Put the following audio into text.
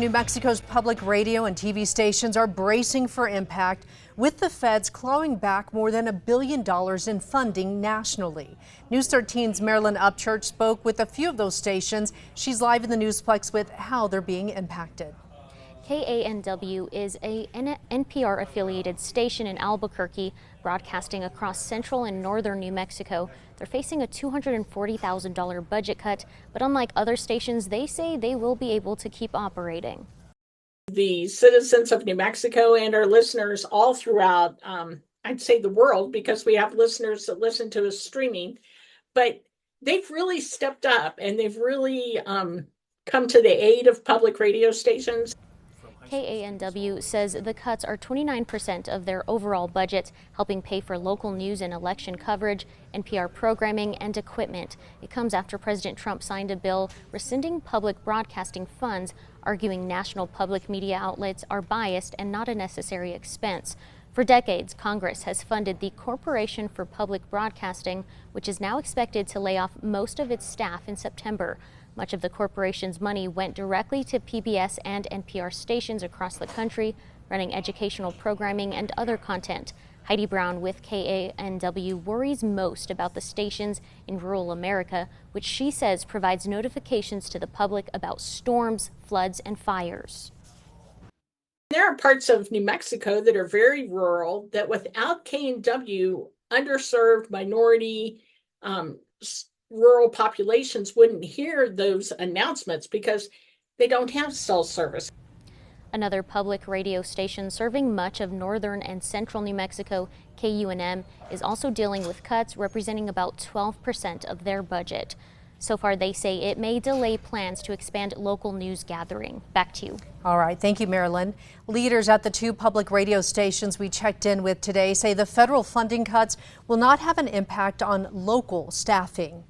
New Mexico's public radio and TV stations are bracing for impact, with the feds clawing back more than $1 billion in funding nationally. News 13's Marilyn Upchurch spoke with a few of those stations. She's live in the Newsplex with how they're being impacted. KANW is a NPR-affiliated station in Albuquerque, broadcasting across central and northern New Mexico. They're facing a $240,000 budget cut, but unlike other stations, they say they will be able to keep operating. The citizens of New Mexico and our listeners all throughout, I'd say the world, because we have listeners that listen to us streaming, but they've really stepped up and they've really come to the aid of public radio stations. KANW says the cuts are 29% of their overall budget, helping pay for local news and election coverage, NPR programming, and equipment. It comes after President Trump signed a bill rescinding public broadcasting funds, arguing national public media outlets are biased and not a necessary expense. For decades, Congress has funded the Corporation for Public Broadcasting, which is now expected to lay off most of its staff in September. Much of the corporation's money went directly to PBS and NPR stations across the country, running educational programming and other content. Heidi Brown with KANW worries most about the stations in rural America, which she says provides notifications to the public about storms, floods, and fires. There are parts of New Mexico that are very rural that without KANW, underserved minority rural populations wouldn't hear those announcements because they don't have cell service. Another public radio station serving much of northern and central New Mexico, KUNM, is also dealing with cuts representing about 12% of their budget. So far, they say it may delay plans to expand local news gathering. Back to you. All right. Thank you, Marilyn. Leaders at the two public radio stations we checked in with today say the federal funding cuts will not have an impact on local staffing.